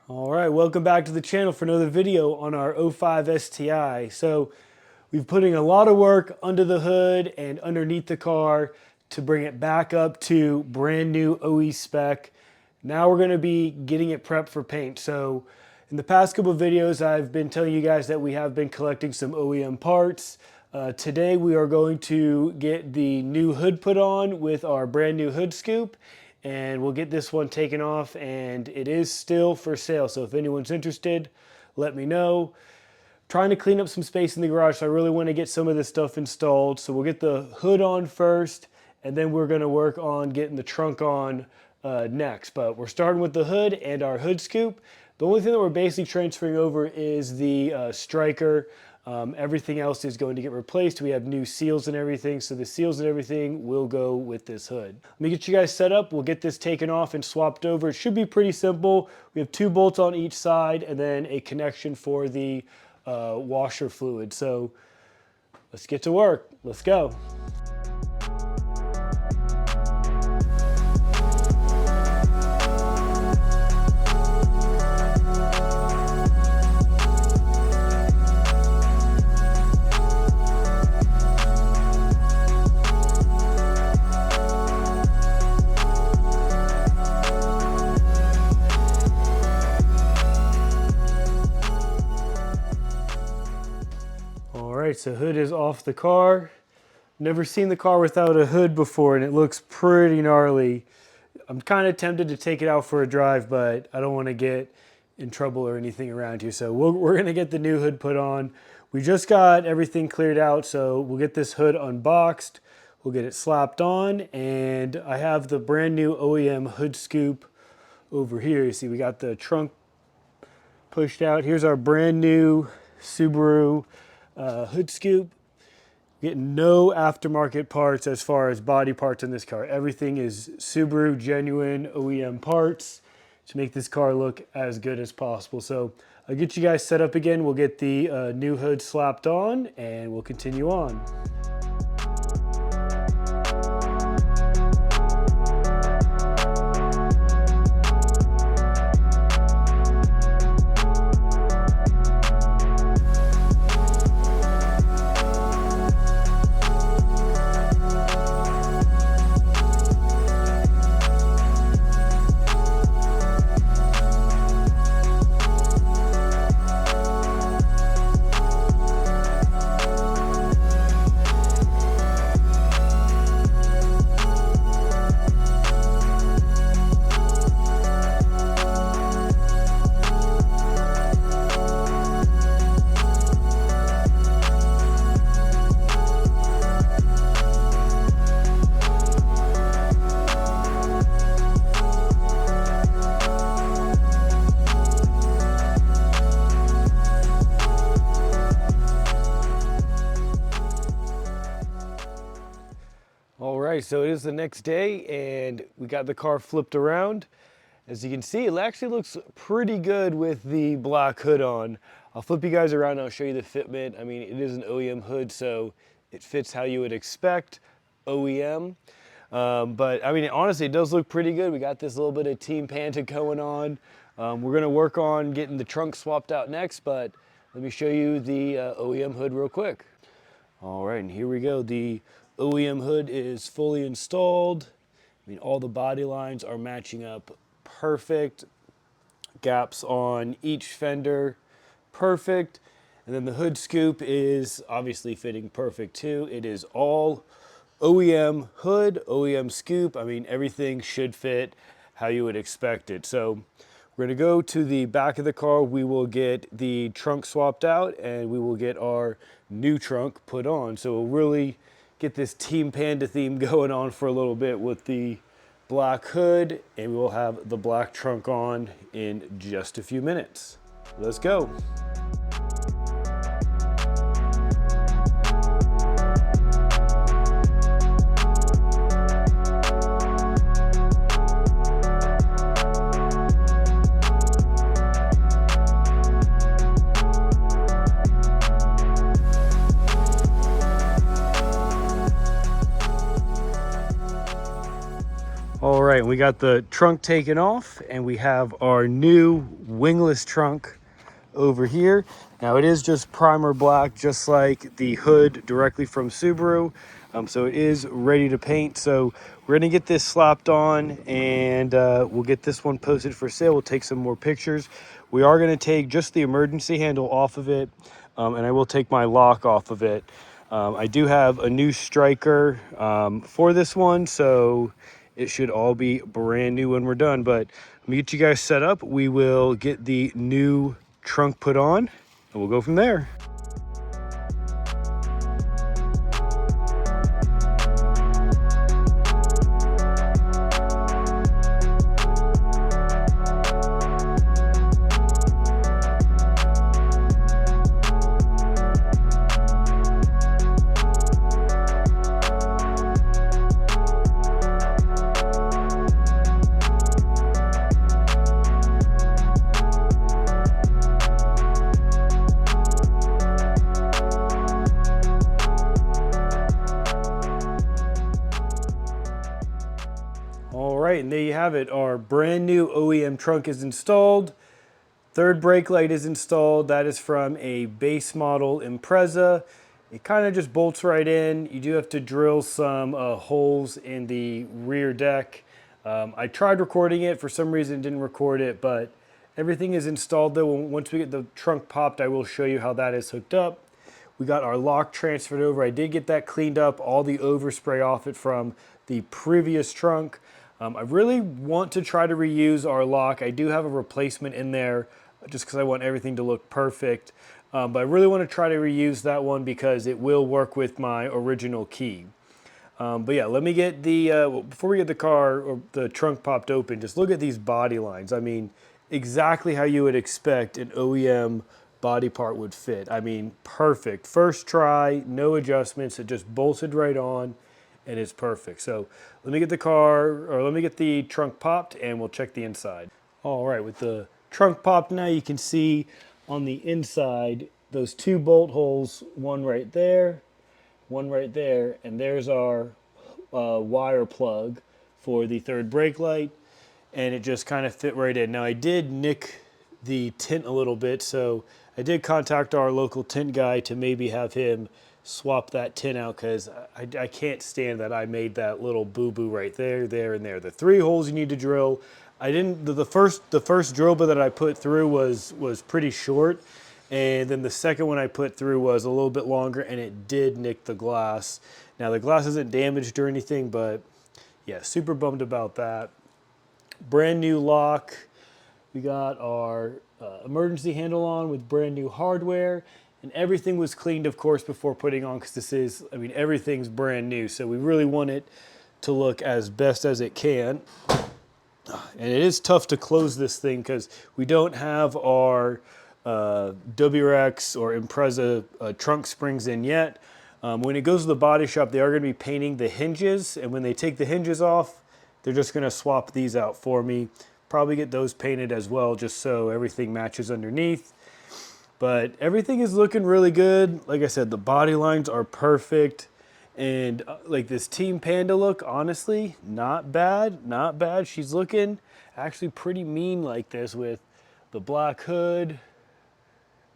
All right, welcome back to the channel for another video on our 05 STI. So we've putting a lot of work under the hood and underneath the car to bring it back up to brand new OE spec. Now we're going to be getting it prepped for paint. So in the past couple of videos, I've been telling you guys that we have been collecting some OEM parts. Today we are going to get the new hood put on with our brand new hood scoop, and we'll get this one taken off, and it is still for sale. So if anyone's interested, let me know. Trying to clean up some space in the garage, so I really want to get some of this stuff installed. So we'll get the hood on first, and then we're going to work on getting the trunk on next. But we're starting with the hood and our hood scoop. The only thing that we're basically transferring over is the striker. Everything else is going to get replaced. We have new seals and everything, so the seals and everything will go with this hood. Let me get you guys set up. We'll get this taken off and swapped over. It should be pretty simple. We have 2 bolts on each side and then a connection for the washer fluid. So let's get to work. Let's go. So hood is off the car. Never seen the car without a hood before, and it looks pretty gnarly. I'm kind of tempted to take it out for a drive, but I don't want to get in trouble or anything around here. So we're going to get the new hood put on. We just got everything cleared out, so we'll get this hood unboxed. We'll get it slapped on, and I have the brand new OEM hood scoop over here. You see we got the trunk pushed out. Here's our brand new Subaru hood scoop. Getting no aftermarket parts as far as body parts in this car. Everything is Subaru genuine OEM parts to make this car look as good as possible. So I'll get you guys set up again. We'll get the new hood slapped on and we'll continue on. So it is the next day and we got the car flipped around. As you can see, it actually looks pretty good with the black hood on. I'll flip you guys around and I'll show you the fitment. I mean, it is an OEM hood, so it fits how you would expect OEM. But I mean, honestly, it does look pretty good. We got this little bit of Team Panda going on. We're gonna work on getting the trunk swapped out next, but let me show you the OEM hood real quick. All right, and here we go. The OEM hood is fully installed. I mean, all the body lines are matching up perfect. Gaps on each fender, perfect. And then the hood scoop is obviously fitting perfect too. It is all OEM hood, OEM scoop. I mean, everything should fit how you would expect it. So we're gonna go to the back of the car. We will get the trunk swapped out and we will get our new trunk put on. So we'll really get this Team Panda theme going on for a little bit with the black hood, and we will have the black trunk on in just a few minutes. Let's go. All right, we got the trunk taken off and we have our new wingless trunk over here. Now it is just primer black, just like the hood directly from Subaru. So it is ready to paint. So we're gonna get this slapped on and we'll get this one posted for sale. We'll take some more pictures. We are gonna take just the emergency handle off of it, and I will take my lock off of it. I do have a new striker for this one, so it should all be brand new when we're done. But let me get you guys set up. We will get the new trunk put on and we'll go from there. All right, and there you have it. Our brand new OEM trunk is installed. Third brake light is installed. That is from a base model Impreza. It kind of just bolts right in. You do have to drill some holes in the rear deck. I tried recording it. For some reason, didn't record it, but everything is installed though. Once we get the trunk popped, I will show you how that is hooked up. We got our lock transferred over. I did get that cleaned up, all the overspray off it from the previous trunk. I really want to try to reuse our lock. I do have a replacement in there just because I want everything to look perfect. But I really want to try to reuse that one because it will work with my original key. But yeah, let me get the, before we get the car or the trunk popped open, just look at these body lines. I mean, exactly how you would expect an OEM body part would fit. I mean, perfect. First try, no adjustments. It just bolted right on and it's perfect. So let me get the car, or let me get the trunk popped and we'll check the inside. All right, with the trunk popped now, you can see on the inside, those two bolt holes, one right there, and there's our wire plug for the third brake light, and it just kind of fit right in. Now I did nick the tint a little bit, so I did contact our local tint guy to maybe have him swap that tint out because I can't stand that I made that little boo-boo right there, there, and there. The 3 holes you need to drill. I didn't, the first drill bit that I put through was pretty short, and then the second one I put through was a little bit longer and it did nick the glass. Now the glass isn't damaged or anything, but yeah, super bummed about that. Brand new lock. We got our emergency handle on with brand new hardware, and everything was cleaned, of course, before putting on because this is, I mean, everything's brand new. So we really want it to look as best as it can. And it is tough to close this thing because we don't have our WRX or Impreza trunk springs in yet. When it goes to the body shop, they are going to be painting the hinges, and when they take the hinges off, they're just going to swap these out for me. Probably get those painted as well, just so everything matches underneath. But everything is looking really good. Like I said, the body lines are perfect. And like this Team Panda look, honestly, not bad, not bad. She's looking actually pretty mean like this with the black hood,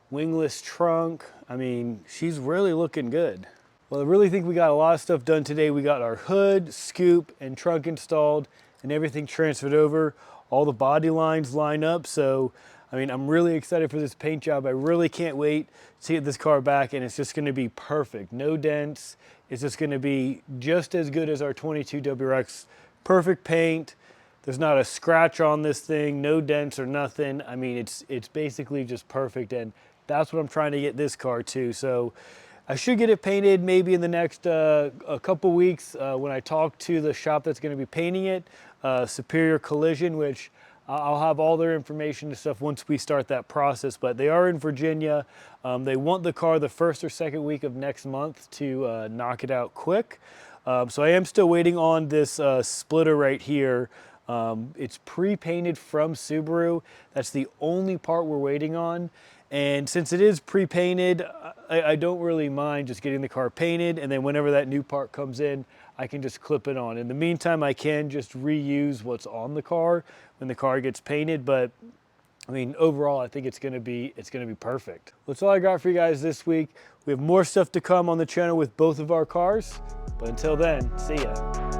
wingless trunk. I mean, she's really looking good. Well, I really think we got a lot of stuff done today. We got our hood, scoop, and trunk installed and everything transferred over. All the body lines line up, so I mean, I'm really excited for this paint job. I really can't wait to get this car back, and it's just gonna be perfect. No dents. It's just gonna be just as good as our 22 WRX. Perfect paint. There's not a scratch on this thing, no dents or nothing. I mean, it's basically just perfect, and that's what I'm trying to get this car to. So I should get it painted maybe in the next a couple weeks when I talk to the shop that's gonna be painting it, Superior Collision, which I'll have all their information and stuff once we start that process, but they are in Virginia. They want the car the first or second week of next month to knock it out quick. So I am still waiting on this splitter right here. It's pre-painted from Subaru. That's the only part we're waiting on. And since it is pre-painted, I don't really mind just getting the car painted, and then whenever that new part comes in, I can just clip it on. In the meantime, I can just reuse what's on the car when the car gets painted, but I mean, overall, I think it's gonna be perfect. That's all I got for you guys this week. We have more stuff to come on the channel with both of our cars, but until then, see ya.